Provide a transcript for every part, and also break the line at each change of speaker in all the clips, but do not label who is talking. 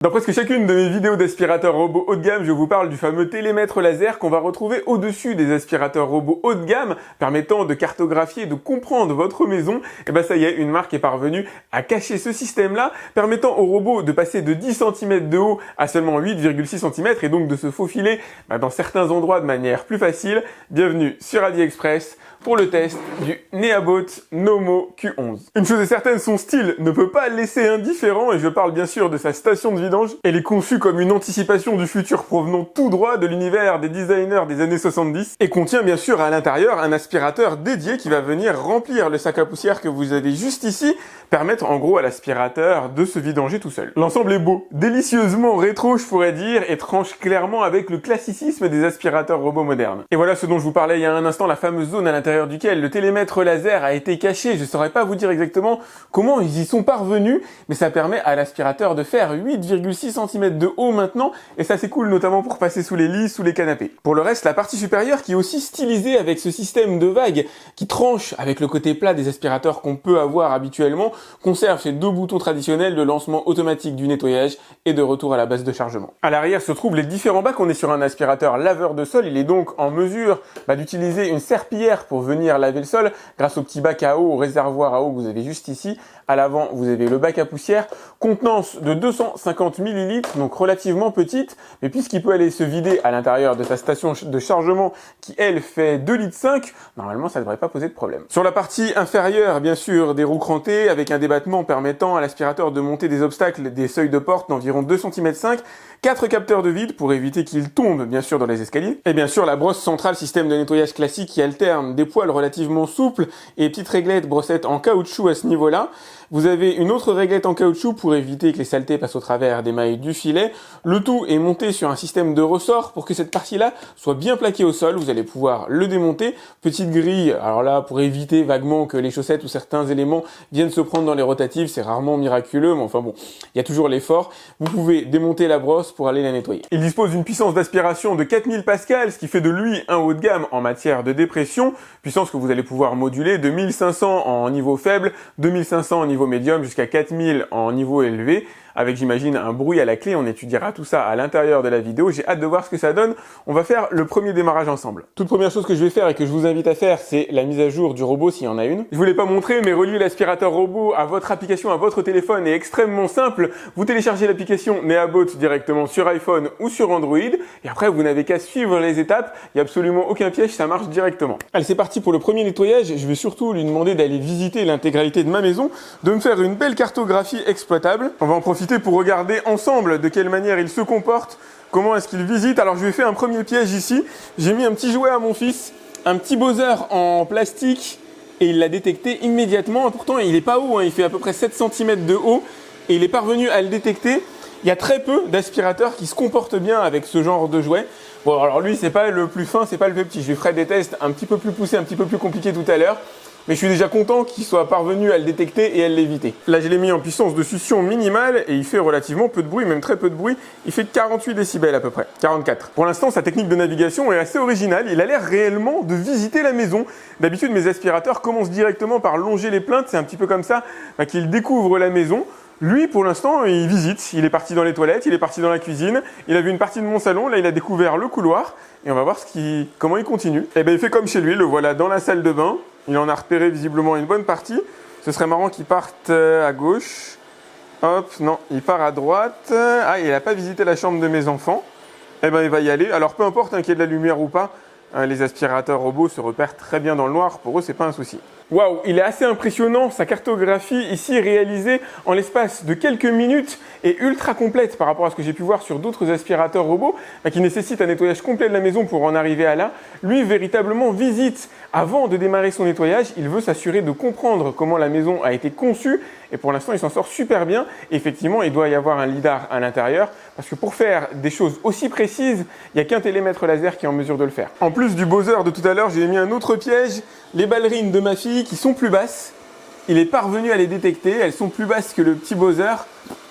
Dans presque chacune de mes vidéos d'aspirateurs robots haut de gamme, je vous parle du fameux télémètre laser qu'on va retrouver au-dessus des aspirateurs robots haut de gamme, permettant de cartographier et de comprendre votre maison. Et ben ça y est, une marque est parvenue à cacher ce système-là, permettant au robot de passer de 10 cm de haut à seulement 8,6 cm et donc de se faufiler dans certains endroits de manière plus facile. Bienvenue sur AliExpress pour le test du Neabot Nomo Q11. Une chose est certaine, son style ne peut pas laisser indifférent et je parle bien sûr de sa station de vidange. Elle est conçue comme une anticipation du futur provenant tout droit de l'univers des designers des années 70 et contient bien sûr à l'intérieur un aspirateur dédié qui va venir remplir le sac à poussière que vous avez juste ici, permettre en gros à l'aspirateur de se vidanger tout seul. L'ensemble est beau, délicieusement rétro je pourrais dire, et tranche clairement avec le classicisme des aspirateurs robots modernes. Et voilà ce dont je vous parlais il y a un instant, la fameuse zone à l'intérieur duquel le télémètre laser a été caché. Je saurais pas vous dire exactement comment ils y sont parvenus, mais ça permet à l'aspirateur de faire 8,6 cm de haut maintenant, et ça c'est cool notamment pour passer sous les lits, sous les canapés. Pour le reste, la partie supérieure qui est aussi stylisée avec ce système de vagues qui tranche avec le côté plat des aspirateurs qu'on peut avoir habituellement, conserve ces deux boutons traditionnels de lancement automatique du nettoyage et de retour à la base de chargement. À l'arrière se trouvent les différents bacs. On est sur un aspirateur laveur de sol, il est donc en mesure d'utiliser une serpillière pour venir laver le sol grâce au petit bac à eau, au réservoir à eau que vous avez juste ici. À l'avant, vous avez le bac à poussière, contenance de 250 ml, donc relativement petite, mais puisqu'il peut aller se vider à l'intérieur de sa station de chargement qui, elle, fait 2,5 litres, normalement, ça ne devrait pas poser de problème. Sur la partie inférieure, bien sûr, des roues crantées avec un débattement permettant à l'aspirateur de monter des obstacles, des seuils de porte d'environ 2,5 cm, 4 capteurs de vide pour éviter qu'il tombe, bien sûr, dans les escaliers, et bien sûr, la brosse centrale, système de nettoyage classique qui alterne des poils relativement souples et petites réglettes brossettes en caoutchouc à ce niveau-là. Vous avez une autre réglette en caoutchouc pour éviter que les saletés passent au travers des mailles du filet. Le tout est monté sur un système de ressort pour que cette partie-là soit bien plaquée au sol. Vous allez pouvoir le démonter. Petite grille, alors là, pour éviter vaguement que les chaussettes ou certains éléments viennent se prendre dans les rotatives, c'est rarement miraculeux, mais enfin bon, il y a toujours l'effort. Vous pouvez démonter la brosse pour aller la nettoyer. Il dispose d'une puissance d'aspiration de 4000 pascal, ce qui fait de lui un haut de gamme en matière de dépression, puissance que vous allez pouvoir moduler de 1500 en niveau faible, 2500 en niveau médium jusqu'à 4000 en niveau élevé, avec j'imagine un bruit à la clé. On étudiera tout ça à l'intérieur de la vidéo. J'ai hâte de voir ce que ça donne. On va faire le premier démarrage ensemble. Toute première chose que je vais faire et que je vous invite à faire, c'est la mise à jour du robot s'il y en a une. Je vous l'ai pas montré, mais relier l'aspirateur robot à votre application, à votre téléphone est extrêmement simple. Vous téléchargez l'application Neabot directement sur iPhone ou sur Android et après vous n'avez qu'à suivre les étapes. Il n'y a absolument aucun piège, ça marche directement. Allez, c'est parti pour le premier nettoyage. Je vais surtout lui demander d'aller visiter l'intégralité de ma maison, de me faire une belle cartographie exploitable. On va en profiter pour regarder ensemble de quelle manière il se comporte, comment est-ce qu'il visite. Alors je vais faire un premier piège ici. J'ai mis un petit jouet à mon fils, un petit Bowser en plastique et il l'a détecté immédiatement. Pourtant il est pas haut, il fait à peu près 7 cm de haut et il est parvenu à le détecter. Il y a très peu d'aspirateurs qui se comportent bien avec ce genre de jouet. Bon alors lui c'est pas le plus fin, c'est pas le plus petit. Je lui ferai des tests un petit peu plus poussés, un petit peu plus compliqués tout à l'heure. Mais je suis déjà content qu'il soit parvenu à le détecter et à l'éviter. Là, je l'ai mis en puissance de succion minimale et il fait relativement peu de bruit, même très peu de bruit. Il fait 48 décibels à peu près, 44. Pour l'instant, sa technique de navigation est assez originale. Il a l'air réellement de visiter la maison. D'habitude, mes aspirateurs commencent directement par longer les plaintes. C'est un petit peu comme ça qu'il découvre la maison. Lui, pour l'instant, il visite. Il est parti dans les toilettes, il est parti dans la cuisine. Il a vu une partie de mon salon. Là, il a découvert le couloir. Et on va voir comment il continue. Et ben, il fait comme chez lui. Le voilà dans la salle de bain. Il en a repéré visiblement une bonne partie. Ce serait marrant qu'il parte à gauche. Hop, non, il part à droite. Ah, il n'a pas visité la chambre de mes enfants. Eh ben, il va y aller. Alors, peu importe qu'il y ait de la lumière ou pas, les aspirateurs robots se repèrent très bien dans le noir. Pour eux, c'est pas un souci. Waouh, il est assez impressionnant. Sa cartographie ici réalisée en l'espace de quelques minutes est ultra complète par rapport à ce que j'ai pu voir sur d'autres aspirateurs robots qui nécessitent un nettoyage complet de la maison pour en arriver à là. Lui, véritablement, visite avant de démarrer son nettoyage. Il veut s'assurer de comprendre comment la maison a été conçue et pour l'instant, il s'en sort super bien. Et effectivement, il doit y avoir un lidar à l'intérieur parce que pour faire des choses aussi précises, il n'y a qu'un télémètre laser qui est en mesure de le faire. En plus du Bowser de tout à l'heure, j'ai mis un autre piège, les ballerines de ma fille qui sont plus basses. Il est parvenu à les détecter, elles sont plus basses que le petit Bowser.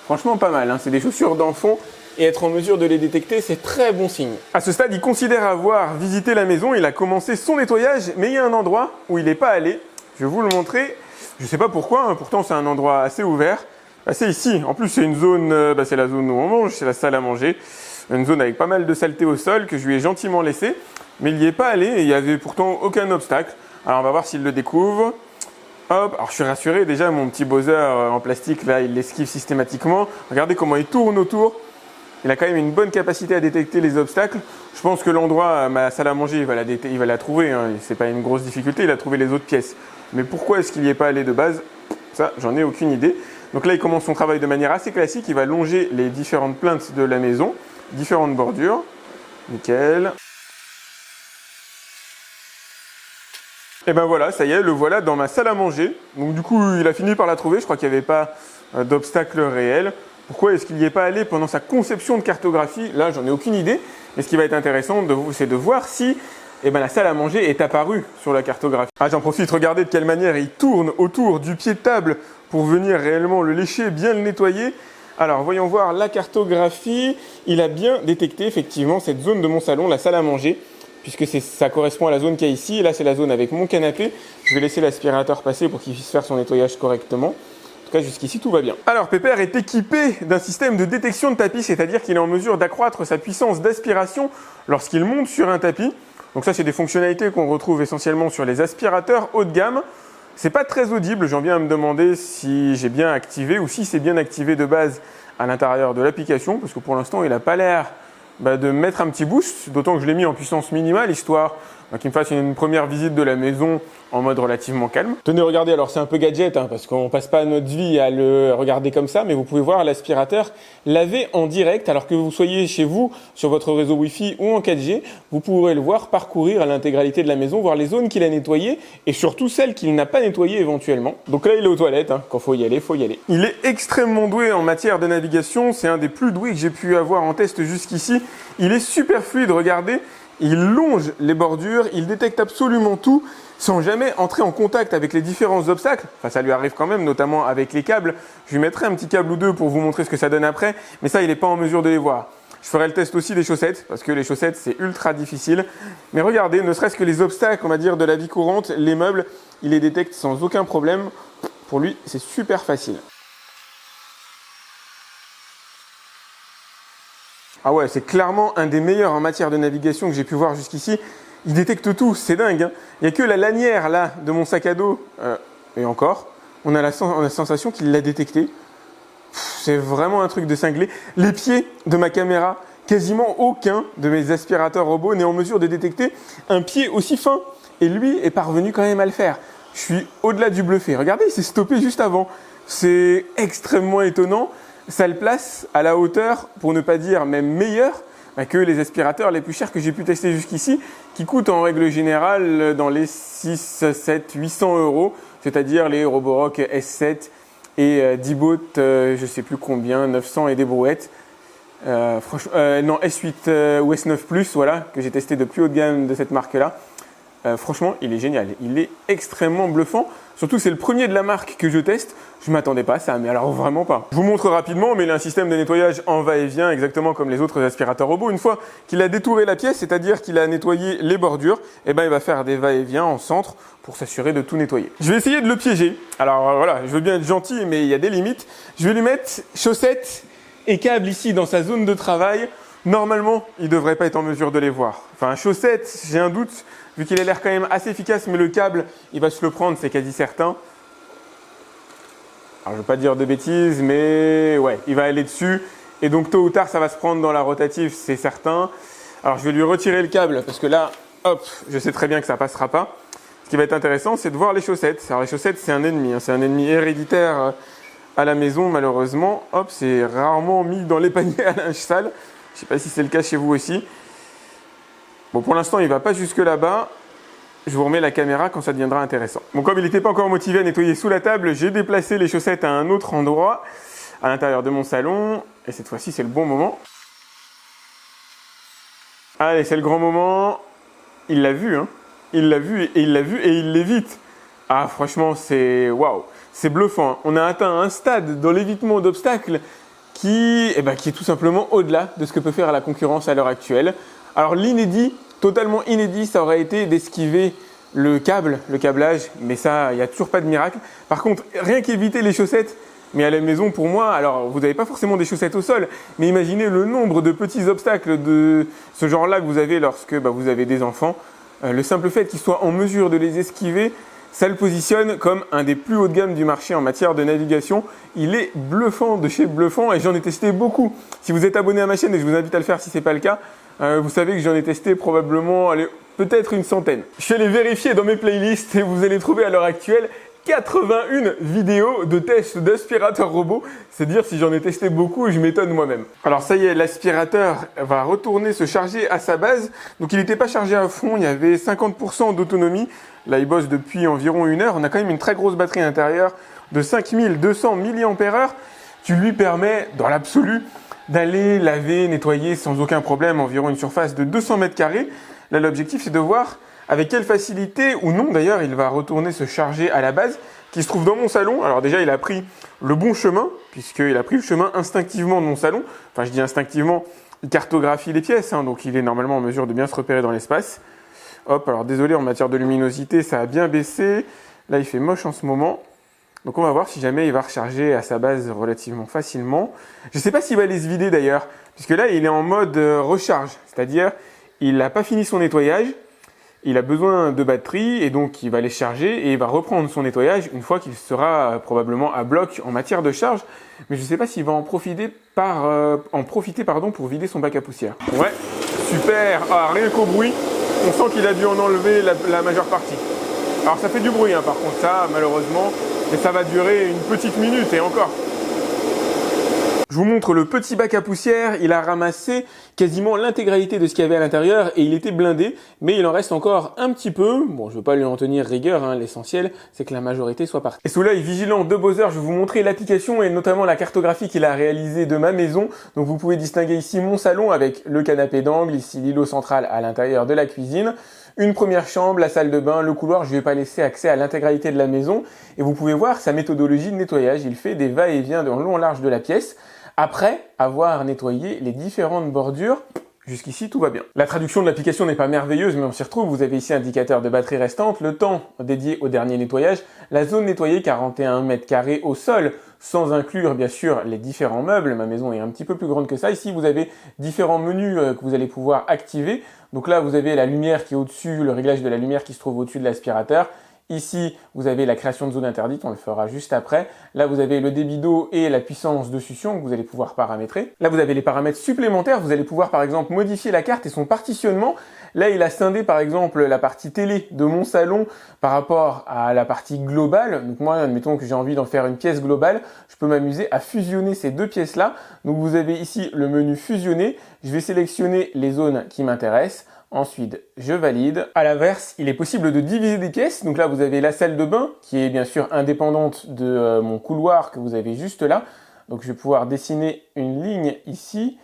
Franchement pas mal, c'est des chaussures d'enfant et être en mesure de les détecter, c'est très bon signe. À ce stade, il considère avoir visité la maison, il a commencé son nettoyage, mais il y a un endroit où il n'est pas allé. Je vais vous le montrer. Je ne sais pas pourquoi, pourtant c'est un endroit assez ouvert. Ah, c'est ici. En plus, c'est une zone, c'est la zone où on mange, c'est la salle à manger. Une zone avec pas mal de saleté au sol que je lui ai gentiment laissé. Mais il n'y est pas allé et il n'y avait pourtant aucun obstacle. Alors, on va voir s'il le découvre. Hop, alors je suis rassuré. Déjà, mon petit Bowser en plastique, là, il l'esquive systématiquement. Regardez comment il tourne autour. Il a quand même une bonne capacité à détecter les obstacles. Je pense que l'endroit, ma salle à manger, il va la trouver. Hein. C'est pas une grosse difficulté, il a trouvé les autres pièces. Mais pourquoi est-ce qu'il n'y est pas allé de base? Ça, j'en ai aucune idée. Donc là, il commence son travail de manière assez classique. Il va longer les différentes plinthes de la maison, différentes bordures. Nickel. Et ben voilà, ça y est, le voilà dans ma salle à manger. Donc du coup, il a fini par la trouver. Je crois qu'il n'y avait pas d'obstacle réel. Pourquoi est-ce qu'il n'y est pas allé pendant sa conception de cartographie? Là, j'en ai aucune idée. Mais ce qui va être intéressant, c'est de voir si la salle à manger est apparue sur la cartographie. Ah, j'en profite, regardez de quelle manière il tourne autour du pied de table pour venir réellement le lécher, bien le nettoyer. Alors, voyons voir la cartographie. Il a bien détecté effectivement cette zone de mon salon, la salle à manger, puisque ça correspond à la zone qu'il y a ici. Et là, c'est la zone avec mon canapé. Je vais laisser l'aspirateur passer pour qu'il puisse faire son nettoyage correctement. En tout cas, jusqu'ici, tout va bien. Alors, Pépère est équipé d'un système de détection de tapis, c'est-à-dire qu'il est en mesure d'accroître sa puissance d'aspiration lorsqu'il monte sur un tapis. Donc ça, c'est des fonctionnalités qu'on retrouve essentiellement sur les aspirateurs haut de gamme. C'est pas très audible, j'en viens à me demander si j'ai bien activé ou si c'est bien activé de base à l'intérieur de l'application, parce que pour l'instant, il n'a pas l'air de mettre un petit boost, d'autant que je l'ai mis en puissance minimale, histoire qu'il me fasse une première visite de la maison en mode relativement calme. Tenez, regardez, alors c'est un peu gadget, parce qu'on passe pas notre vie à le regarder comme ça, mais vous pouvez voir l'aspirateur laver en direct, alors que vous soyez chez vous, sur votre réseau Wi-Fi ou en 4G, vous pourrez le voir parcourir à l'intégralité de la maison, voir les zones qu'il a nettoyées et surtout celles qu'il n'a pas nettoyées éventuellement. Donc là, il est aux toilettes, quand faut y aller, faut y aller. Il est extrêmement doué en matière de navigation, c'est un des plus doués que j'ai pu avoir en test jusqu'ici. Il est super fluide, regardez. Il longe les bordures, il détecte absolument tout sans jamais entrer en contact avec les différents obstacles. Enfin, ça lui arrive quand même, notamment avec les câbles. Je lui mettrai un petit câble ou deux pour vous montrer ce que ça donne après, mais ça, il n'est pas en mesure de les voir. Je ferai le test aussi des chaussettes, parce que les chaussettes, c'est ultra difficile. Mais regardez, ne serait-ce que les obstacles, on va dire, de la vie courante, les meubles, il les détecte sans aucun problème. Pour lui, c'est super facile. Ah ouais, c'est clairement un des meilleurs en matière de navigation que j'ai pu voir jusqu'ici. Il détecte tout, c'est dingue. Il n'y a que la lanière là de mon sac à dos, et encore, on a la sensation qu'il l'a détecté. C'est vraiment un truc de cinglé. Les pieds de ma caméra, quasiment aucun de mes aspirateurs robots n'est en mesure de détecter un pied aussi fin. Et lui est parvenu quand même à le faire. Je suis au-delà du bluffé. Regardez, il s'est stoppé juste avant. C'est extrêmement étonnant. Ça le place à la hauteur, pour ne pas dire même meilleur, que les aspirateurs les plus chers que j'ai pu tester jusqu'ici, qui coûtent en règle générale dans les 6, 7, 800 €, c'est-à-dire les Roborock S7 et Dibot, je ne sais plus combien, 900 et des brouettes. Non, S8 ou S9 Plus, voilà, que j'ai testé de plus haut de gamme de cette marque-là. Franchement, il est génial. Il est extrêmement bluffant. Surtout, c'est le premier de la marque que je teste. Je ne m'attendais pas à ça, mais alors vraiment pas. Je vous montre rapidement, mais il a un système de nettoyage en va-et-vient, exactement comme les autres aspirateurs robots. Une fois qu'il a détouré la pièce, c'est-à-dire qu'il a nettoyé les bordures, il va faire des va-et-vient en centre pour s'assurer de tout nettoyer. Je vais essayer de le piéger. Alors voilà, je veux bien être gentil, mais il y a des limites. Je vais lui mettre chaussettes et câbles ici dans sa zone de travail. Normalement, il ne devrait pas être en mesure de les voir. Enfin, chaussettes, j'ai un doute, vu qu'il a l'air quand même assez efficace, mais le câble, il va se le prendre, c'est quasi certain. Alors, je ne veux pas dire de bêtises, mais ouais, il va aller dessus. Et donc, tôt ou tard, ça va se prendre dans la rotative, c'est certain. Alors, je vais lui retirer le câble, parce que là, hop, je sais très bien que ça ne passera pas. Ce qui va être intéressant, c'est de voir les chaussettes. Alors, les chaussettes, c'est un ennemi, c'est un ennemi héréditaire à la maison, malheureusement. Hop, c'est rarement mis dans les paniers à linge sale. Je ne sais pas si c'est le cas chez vous aussi. Bon, pour l'instant, il ne va pas jusque là-bas. Je vous remets la caméra quand ça deviendra intéressant. Bon, comme il n'était pas encore motivé à nettoyer sous la table, j'ai déplacé les chaussettes à un autre endroit, à l'intérieur de mon salon. Et cette fois-ci, c'est le bon moment. Allez, c'est le grand moment. Il l'a vu, hein. Il l'a vu et il l'a vu et il l'évite. Ah, franchement, c'est waouh. C'est bluffant. On a atteint un stade dans l'évitement d'obstacles qui est tout simplement au-delà de ce que peut faire la concurrence à l'heure actuelle. Alors l'inédit, totalement inédit, ça aurait été d'esquiver le câblage, mais ça, il n'y a toujours pas de miracle. Par contre, rien qu'éviter les chaussettes, Mais à la maison, pour moi, alors vous n'avez pas forcément des chaussettes au sol, mais imaginez le nombre de petits obstacles de ce genre-là que vous avez lorsque vous avez des enfants. Le simple fait qu'ils soient en mesure de les esquiver, ça le positionne comme un des plus hauts de gamme du marché en matière de navigation. Il est bluffant de chez bluffant et j'en ai testé beaucoup. Si vous êtes abonné à ma chaîne, et je vous invite à le faire si ce n'est pas le cas, vous savez que j'en ai testé probablement, peut-être une centaine. Je suis allé vérifier dans mes playlists et vous allez trouver à l'heure actuelle 81 vidéos de tests d'aspirateur robot. C'est dire si j'en ai testé beaucoup et je m'étonne moi-même. Alors ça y est, l'aspirateur va retourner se charger à sa base. Donc il n'était pas chargé à fond, il y avait 50% d'autonomie. Là il bosse depuis environ 1 heure. On a quand même une très grosse batterie intérieure de 5200 mAh qui lui permet dans l'absolu d'aller laver, nettoyer sans aucun problème environ une surface de 200 mètres carrés. Là l'objectif c'est de voir avec quelle facilité ou non d'ailleurs il va retourner se charger à la base qui se trouve dans mon salon. Alors déjà il a pris le bon chemin puisqu'il a pris le chemin instinctivement de mon salon. Enfin je dis instinctivement, il cartographie les pièces donc il est normalement en mesure de bien se repérer dans l'espace. Hop, alors désolé en matière de luminosité ça a bien baissé. Là il fait moche en ce moment. Donc on va voir si jamais il va recharger à sa base relativement facilement. Je ne sais pas s'il va aller se vider d'ailleurs puisque là il est en mode recharge. C'est-à-dire il n'a pas fini son nettoyage. Il a besoin de batterie et donc il va les charger et il va reprendre son nettoyage une fois qu'il sera probablement à bloc en matière de charge. Mais je ne sais pas s'il va en profiter pour vider son bac à poussière. Ouais, super. Ah, rien qu'au bruit, on sent qu'il a dû en enlever la majeure partie. Alors ça fait du bruit par contre ça malheureusement, mais ça va durer une petite minute et encore. Je vous montre le petit bac à poussière, il a ramassé quasiment l'intégralité de ce qu'il y avait à l'intérieur et il était blindé, mais il en reste encore un petit peu. Bon, je ne veux pas lui en tenir rigueur, l'essentiel c'est que la majorité soit partie. Et sous l'œil vigilant de Bowser, je vais vous montrer l'application et notamment la cartographie qu'il a réalisée de ma maison. Donc vous pouvez distinguer ici mon salon avec le canapé d'angle, ici l'îlot central à l'intérieur de la cuisine. Une première chambre, la salle de bain, le couloir, je ne vais pas laisser accès à l'intégralité de la maison. Et vous pouvez voir sa méthodologie de nettoyage, il fait des va-et-vient dans le long large de la pièce. Après avoir nettoyé les différentes bordures, jusqu'ici tout va bien. La traduction de l'application n'est pas merveilleuse, mais on s'y retrouve. Vous avez ici indicateur de batterie restante, le temps dédié au dernier nettoyage, la zone nettoyée 41 mètres carrés au sol, sans inclure bien sûr les différents meubles. Ma maison est un petit peu plus grande que ça. Ici vous avez différents menus que vous allez pouvoir activer. Donc là vous avez la lumière qui est au-dessus, le réglage de la lumière qui se trouve au-dessus de l'aspirateur. Ici, vous avez la création de zones interdites, on le fera juste après. Là, vous avez le débit d'eau et la puissance de succion que vous allez pouvoir paramétrer. Là, vous avez les paramètres supplémentaires. Vous allez pouvoir, par exemple, modifier la carte et son partitionnement. Là, il a scindé, par exemple, la partie télé de mon salon par rapport à la partie globale. Donc moi, admettons que j'ai envie d'en faire une pièce globale. Je peux m'amuser à fusionner ces deux pièces-là. Donc vous avez ici le menu fusionner. Je vais sélectionner les zones qui m'intéressent. Ensuite, je valide. À l'inverse, il est possible de diviser des pièces. Donc là, vous avez la salle de bain qui est bien sûr indépendante de mon couloir que vous avez juste là. Donc je vais pouvoir dessiner une ligne ici.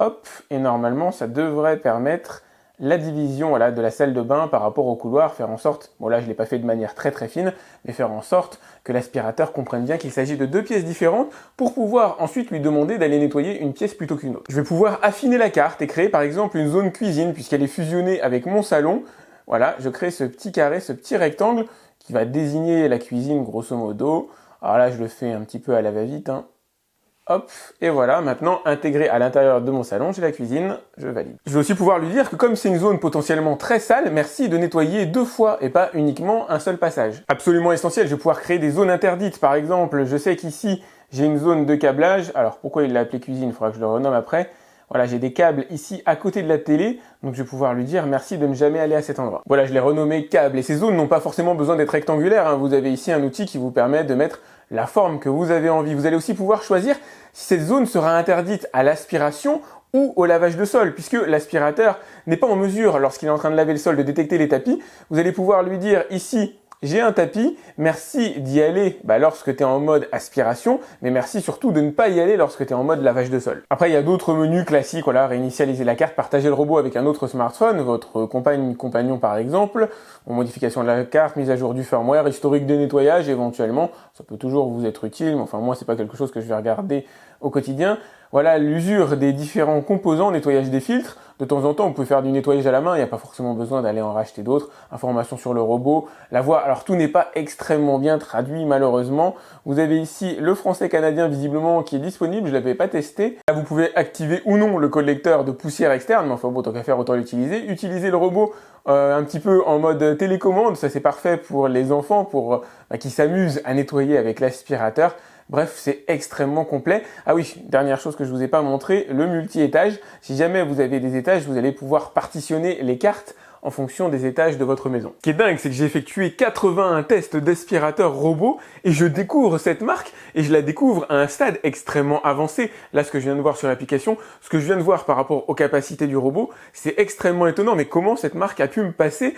Hop, et normalement, ça devrait permettre la division de la salle de bain par rapport au couloir, faire en sorte, bon là je ne l'ai pas fait de manière très fine, mais faire en sorte que l'aspirateur comprenne bien qu'il s'agit de deux pièces différentes pour pouvoir ensuite lui demander d'aller nettoyer une pièce plutôt qu'une autre. Je vais pouvoir affiner la carte et créer par exemple une zone cuisine puisqu'elle est fusionnée avec mon salon. Voilà, je crée ce petit carré, ce petit rectangle qui va désigner la cuisine grosso modo. Alors là je le fais un petit peu à la va-vite, Hop, et voilà, maintenant intégré à l'intérieur de mon salon, j'ai la cuisine, je valide. Je vais aussi pouvoir lui dire que comme c'est une zone potentiellement très sale, merci de nettoyer 2 fois et pas uniquement un seul passage. Absolument essentiel, je vais pouvoir créer des zones interdites. Par exemple, je sais qu'ici, j'ai une zone de câblage. Alors pourquoi il l'a appelé cuisine? Il faudra que je le renomme après. Voilà, j'ai des câbles ici à côté de la télé, donc je vais pouvoir lui dire merci de ne jamais aller à cet endroit. Voilà, je l'ai renommé câble et ces zones n'ont pas forcément besoin d'être rectangulaires. Vous avez ici un outil qui vous permet de mettre la forme que vous avez envie. Vous allez aussi pouvoir choisir si cette zone sera interdite à l'aspiration ou au lavage de sol, puisque l'aspirateur n'est pas en mesure, lorsqu'il est en train de laver le sol, de détecter les tapis. Vous allez pouvoir lui dire ici, j'ai un tapis, merci d'y aller lorsque tu es en mode aspiration, mais merci surtout de ne pas y aller lorsque tu es en mode lavage de sol. Après, il y a d'autres menus classiques, réinitialiser la carte, partager le robot avec un autre smartphone, votre compagnon par exemple, modification de la carte, mise à jour du firmware, historique de nettoyage éventuellement, ça peut toujours vous être utile, mais enfin moi c'est pas quelque chose que je vais regarder au quotidien. Voilà l'usure des différents composants, nettoyage des filtres. De temps en temps, vous pouvez faire du nettoyage à la main, il n'y a pas forcément besoin d'aller en racheter d'autres. Informations sur le robot, la voix. Alors tout n'est pas extrêmement bien traduit malheureusement. Vous avez ici le français canadien visiblement qui est disponible, je ne l'avais pas testé. Là, vous pouvez activer ou non le collecteur de poussière externe, mais enfin bon, tant qu'à faire, autant l'utiliser. Utilisez le robot un petit peu en mode télécommande, ça c'est parfait pour les enfants, pour qui s'amusent à nettoyer avec l'aspirateur. Bref, c'est extrêmement complet. Ah oui, dernière chose que je vous ai pas montré, le multi-étage. Si jamais vous avez des étages, vous allez pouvoir partitionner les cartes en fonction des étages de votre maison. Ce qui est dingue, c'est que j'ai effectué 81 tests d'aspirateur robot et je découvre cette marque et je la découvre à un stade extrêmement avancé. Là, ce que je viens de voir sur l'application, ce que je viens de voir par rapport aux capacités du robot, c'est extrêmement étonnant. Mais comment cette marque a pu me passer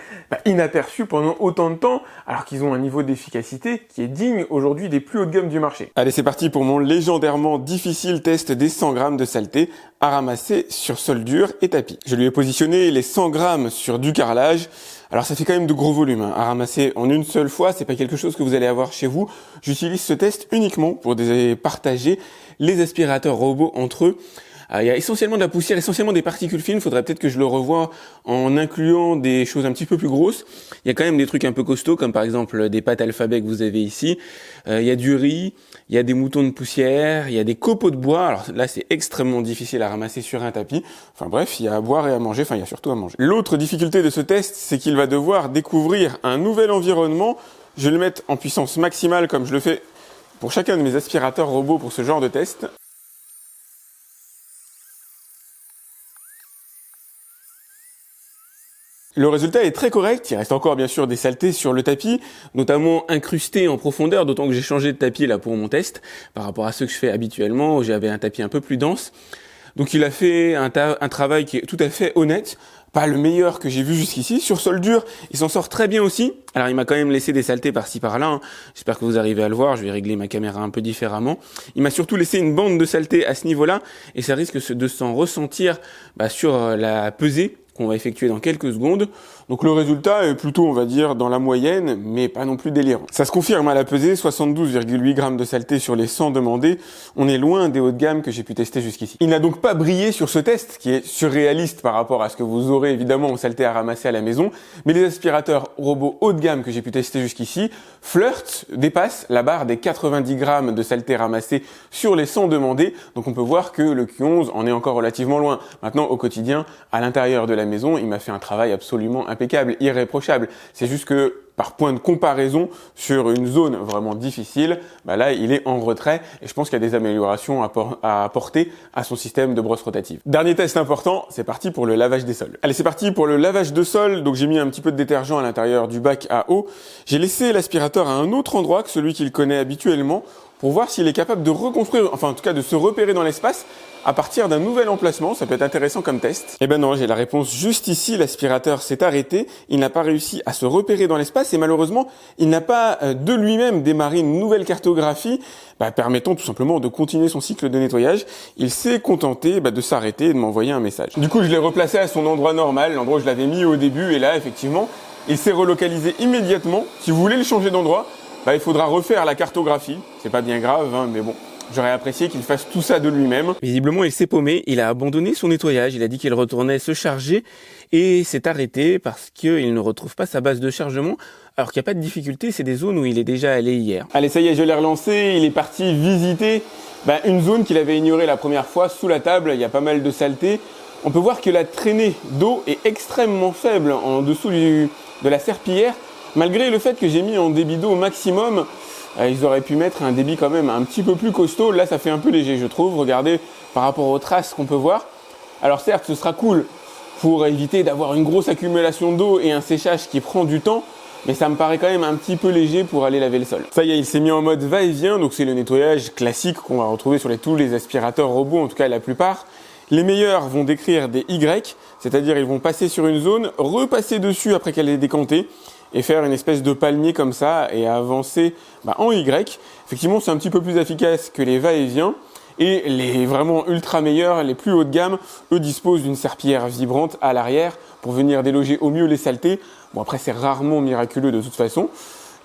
inaperçue pendant autant de temps alors qu'ils ont un niveau d'efficacité qui est digne aujourd'hui des plus haut de gamme du marché. Allez, c'est parti pour mon légendairement difficile test des 100 grammes de saleté à ramasser sur sol dur et tapis. Je lui ai positionné les 100 grammes sur du carrelage. Alors ça fait quand même de gros volumes à ramasser en une seule fois, c'est pas quelque chose que vous allez avoir chez vous. J'utilise ce test uniquement pour partager les aspirateurs robots entre eux. Il y a essentiellement de la poussière, essentiellement des particules fines. Faudrait peut-être que je le revoie en incluant des choses un petit peu plus grosses. Il y a quand même des trucs un peu costauds, comme par exemple des pâtes alphabet que vous avez ici. Il y a du riz, il y a des moutons de poussière, il y a des copeaux de bois. Alors là, c'est extrêmement difficile à ramasser sur un tapis. Enfin bref, il y a à boire et à manger. Enfin, il y a surtout à manger. L'autre difficulté de ce test, c'est qu'il va devoir découvrir un nouvel environnement. Je vais le mettre en puissance maximale, comme je le fais pour chacun de mes aspirateurs robots pour ce genre de test. Le résultat est très correct, il reste encore bien sûr des saletés sur le tapis, notamment incrustées en profondeur, d'autant que j'ai changé de tapis là pour mon test, par rapport à ce que je fais habituellement, où j'avais un tapis un peu plus dense. Donc il a fait un travail qui est tout à fait honnête, pas le meilleur que j'ai vu jusqu'ici. Sur sol dur, il s'en sort très bien aussi. Alors il m'a quand même laissé des saletés par-ci par-là, hein. J'espère que vous arrivez à le voir, je vais régler ma caméra un peu différemment. Il m'a surtout laissé une bande de saleté à ce niveau-là, et ça risque de s'en ressentir sur la pesée qu'on va effectuer dans quelques secondes. Donc le résultat est plutôt, on va dire, dans la moyenne, mais pas non plus délirant. Ça se confirme à la pesée, 72,8 grammes de saleté sur les 100 demandés. On est loin des hauts de gamme que j'ai pu tester jusqu'ici. Il n'a donc pas brillé sur ce test, qui est surréaliste par rapport à ce que vous aurez évidemment en saleté à ramasser à la maison, mais les aspirateurs robots haut de gamme que j'ai pu tester jusqu'ici dépassent la barre des 90 grammes de saleté ramassée sur les 100 demandés. Donc on peut voir que le Q11 en est encore relativement loin. Maintenant, au quotidien, à l'intérieur de la maison, il m'a fait un travail absolument impeccable, irréprochable. C'est juste que par point de comparaison sur une zone vraiment difficile, là il est en retrait et je pense qu'il y a des améliorations à apporter à son système de brosse rotative. Dernier test important, c'est parti pour le lavage des sols. Allez, c'est parti pour le lavage de sol. Donc j'ai mis un petit peu de détergent à l'intérieur du bac à eau. J'ai laissé l'aspirateur à un autre endroit que celui qu'il connaît habituellement pour voir s'il est capable de reconstruire, enfin en tout cas de se repérer dans l'espace à partir d'un nouvel emplacement. Ça peut être intéressant comme test. Eh ben non, j'ai la réponse juste ici. L'aspirateur s'est arrêté. Il n'a pas réussi à se repérer dans l'espace et malheureusement, il n'a pas de lui-même démarré une nouvelle cartographie permettant tout simplement de continuer son cycle de nettoyage. Il s'est contenté de s'arrêter et de m'envoyer un message. Du coup, je l'ai replacé à son endroit normal, l'endroit où je l'avais mis au début et là, effectivement, il s'est relocalisé immédiatement. Si vous voulez le changer d'endroit, il faudra refaire la cartographie. C'est pas bien grave, mais bon. J'aurais apprécié qu'il fasse tout ça de lui-même. Visiblement, il s'est paumé, il a abandonné son nettoyage, il a dit qu'il retournait se charger et s'est arrêté parce qu'il ne retrouve pas sa base de chargement. Alors qu'il n'y a pas de difficulté, c'est des zones où il est déjà allé hier. Allez, ça y est, je l'ai relancé, il est parti visiter une zone qu'il avait ignorée la première fois, sous la table, il y a pas mal de saleté. On peut voir que la traînée d'eau est extrêmement faible en dessous de la serpillière, malgré le fait que j'ai mis en débit d'eau maximum. Ils auraient pu mettre un débit quand même un petit peu plus costaud. Là, ça fait un peu léger, je trouve. Regardez par rapport aux traces qu'on peut voir. Alors certes, ce sera cool pour éviter d'avoir une grosse accumulation d'eau et un séchage qui prend du temps. Mais ça me paraît quand même un petit peu léger pour aller laver le sol. Ça y est, il s'est mis en mode va-et-vient. Donc c'est le nettoyage classique qu'on va retrouver sur tous les aspirateurs robots, en tout cas la plupart. Les meilleurs vont décrire des Y, c'est-à-dire ils vont passer sur une zone, repasser dessus après qu'elle est décantée, et faire une espèce de palmier comme ça et avancer en Y. Effectivement, c'est un petit peu plus efficace que les va-et-vient. Et les vraiment ultra meilleurs, les plus haut de gamme, eux disposent d'une serpillière vibrante à l'arrière pour venir déloger au mieux les saletés. Bon, après, c'est rarement miraculeux de toute façon.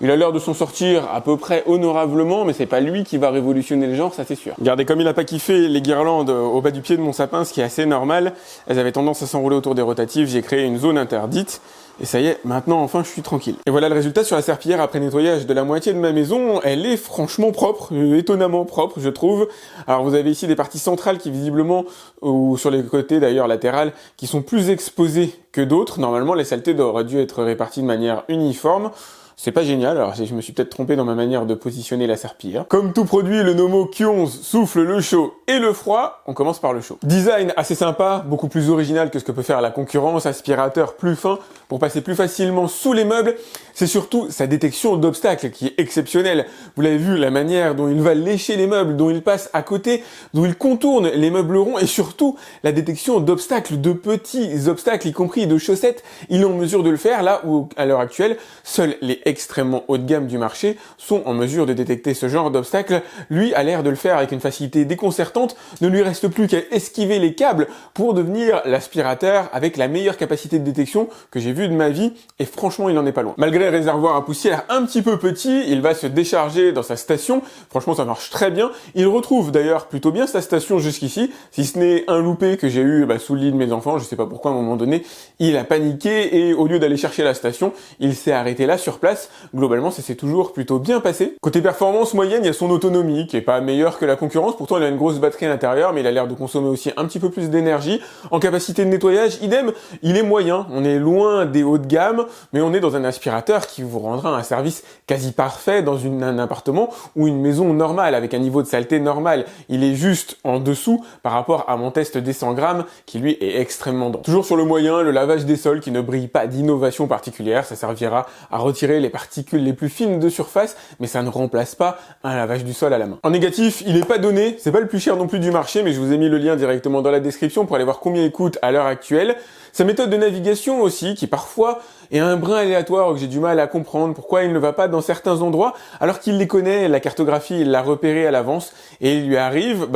Il a l'air de s'en sortir à peu près honorablement, mais c'est pas lui qui va révolutionner le genre, ça c'est sûr. Regardez comme il a pas kiffé les guirlandes au bas du pied de mon sapin, ce qui est assez normal. Elles avaient tendance à s'enrouler autour des rotatifs, j'ai créé une zone interdite. Et ça y est, maintenant enfin je suis tranquille. Et voilà le résultat sur la serpillière après nettoyage de la moitié de ma maison. Elle est franchement propre, étonnamment propre je trouve. Alors vous avez ici des parties centrales qui visiblement, ou sur les côtés d'ailleurs latérales, qui sont plus exposées que d'autres. Normalement les saletés auraient dû être réparties de manière uniforme. C'est pas génial, alors je me suis peut-être trompé dans ma manière de positionner la serpillière. Comme tout produit, le Nomo Q11 souffle le chaud et le froid, on commence par le chaud. Design assez sympa, beaucoup plus original que ce que peut faire la concurrence, aspirateur plus fin pour passer plus facilement sous les meubles. C'est surtout sa détection d'obstacles qui est exceptionnelle. Vous l'avez vu, la manière dont il va lécher les meubles, dont il passe à côté, dont il contourne les meubles ronds et surtout la détection d'obstacles, de petits obstacles, y compris de chaussettes. Il est en mesure de le faire là où, à l'heure actuelle, seuls les extrêmement haut de gamme du marché sont en mesure de détecter ce genre d'obstacles. Lui a l'air de le faire avec une facilité déconcertante. Ne lui reste plus qu'à esquiver les câbles pour devenir l'aspirateur avec la meilleure capacité de détection que j'ai vue de ma vie. Et franchement, il en est pas loin. Malgré le réservoir à poussière un petit peu petit, il va se décharger dans sa station. Franchement, ça marche très bien. Il retrouve d'ailleurs plutôt bien sa station jusqu'ici, si ce n'est un loupé que j'ai eu sous le lit de mes enfants. Je sais pas pourquoi à un moment donné, il a paniqué et au lieu d'aller chercher la station, il s'est arrêté là sur place. Globalement, ça s'est toujours plutôt bien passé. Côté performance moyenne, il y a son autonomie qui est pas meilleure que la concurrence. Pourtant, il a une grosse batterie à l'intérieur, mais il a l'air de consommer aussi un petit peu plus d'énergie. En capacité de nettoyage, idem, il est moyen. On est loin des hauts de gamme, mais on est dans un aspirateur qui vous rendra un service quasi parfait dans un appartement ou une maison normale avec un niveau de saleté normal. Il est juste en dessous par rapport à mon test des 100 grammes qui lui est extrêmement dense. Toujours sur le moyen, le lavage des sols qui ne brille pas d'innovation particulière. Ça servira à retirer les particules les plus fines de surface, mais ça ne remplace pas un lavage du sol à la main. En négatif, il n'est pas donné, c'est pas le plus cher non plus du marché, mais je vous ai mis le lien directement dans la description pour aller voir combien il coûte à l'heure actuelle. Sa méthode de navigation aussi, qui parfois est un brin aléatoire ou que j'ai du mal à comprendre pourquoi il ne va pas dans certains endroits, alors qu'il les connaît, la cartographie, il l'a repéré à l'avance, et il lui arrive,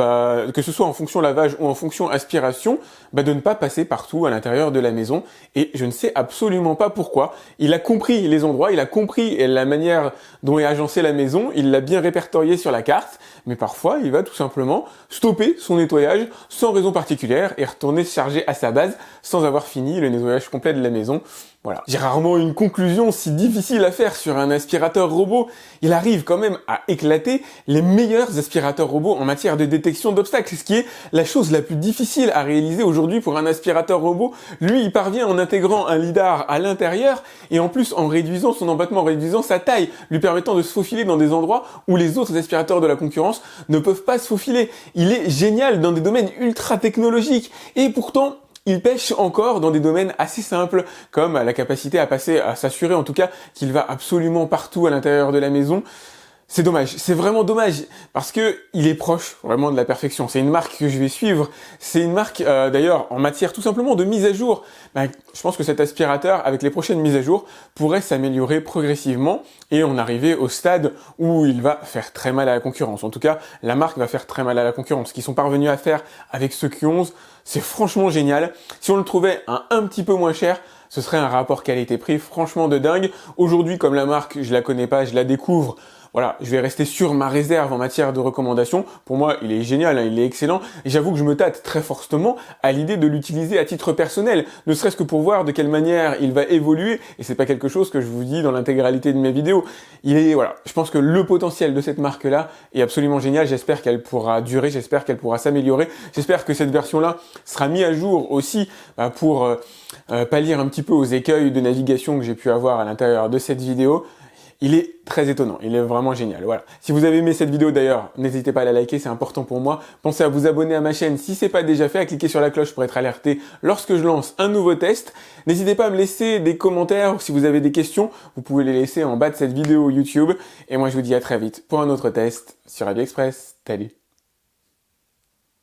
que ce soit en fonction lavage ou en fonction aspiration, de ne pas passer partout à l'intérieur de la maison, et je ne sais absolument pas pourquoi. Il a compris les endroits, il a compris la manière dont est agencée la maison, il l'a bien répertorié sur la carte, mais parfois il va tout simplement stopper son nettoyage sans raison particulière et retourner se charger à sa base sans avoir fini le nettoyage complet de la maison. Voilà. J'ai rarement une conclusion si difficile à faire sur un aspirateur robot. Il arrive quand même à éclater les meilleurs aspirateurs robots en matière de détection d'obstacles, ce qui est la chose la plus difficile à réaliser aujourd'hui pour un aspirateur robot. Lui, il parvient en intégrant un lidar à l'intérieur et en plus en réduisant son empattement, en réduisant sa taille, lui permettant de se faufiler dans des endroits où les autres aspirateurs de la concurrence ne peuvent pas se faufiler. Il est génial dans des domaines ultra technologiques et pourtant, il pêche encore dans des domaines assez simples, comme la capacité à s'assurer en tout cas qu'il va absolument partout à l'intérieur de la maison. C'est dommage, c'est vraiment dommage, parce que il est proche vraiment de la perfection. C'est une marque que je vais suivre. C'est une marque, d'ailleurs, en matière tout simplement de mise à jour. Je pense que cet aspirateur, avec les prochaines mises à jour, pourrait s'améliorer progressivement et en arriver au stade où il va faire très mal à la concurrence. En tout cas, la marque va faire très mal à la concurrence. Ce qu'ils sont parvenus à faire avec ce Q11, c'est franchement génial. Si on le trouvait un petit peu moins cher, ce serait un rapport qualité-prix franchement de dingue. Aujourd'hui, comme la marque, je la connais pas, je la découvre. Voilà, je vais rester sur ma réserve en matière de recommandation. Pour moi, il est génial, il est excellent. Et j'avoue que je me tâte très fortement à l'idée de l'utiliser à titre personnel, ne serait-ce que pour voir de quelle manière il va évoluer. Et c'est pas quelque chose que je vous dis dans l'intégralité de mes vidéos. Je pense que le potentiel de cette marque-là est absolument génial. J'espère qu'elle pourra durer, j'espère qu'elle pourra s'améliorer. J'espère que cette version-là sera mise à jour aussi pour pallier un petit peu aux écueils de navigation que j'ai pu avoir à l'intérieur de cette vidéo. Il est très étonnant, il est vraiment génial, voilà. Si vous avez aimé cette vidéo d'ailleurs, n'hésitez pas à la liker, c'est important pour moi. Pensez à vous abonner à ma chaîne si c'est pas déjà fait, à cliquer sur la cloche pour être alerté lorsque je lance un nouveau test. N'hésitez pas à me laisser des commentaires ou si vous avez des questions, vous pouvez les laisser en bas de cette vidéo YouTube. Et moi je vous dis à très vite pour un autre test sur AliExpress. Salut!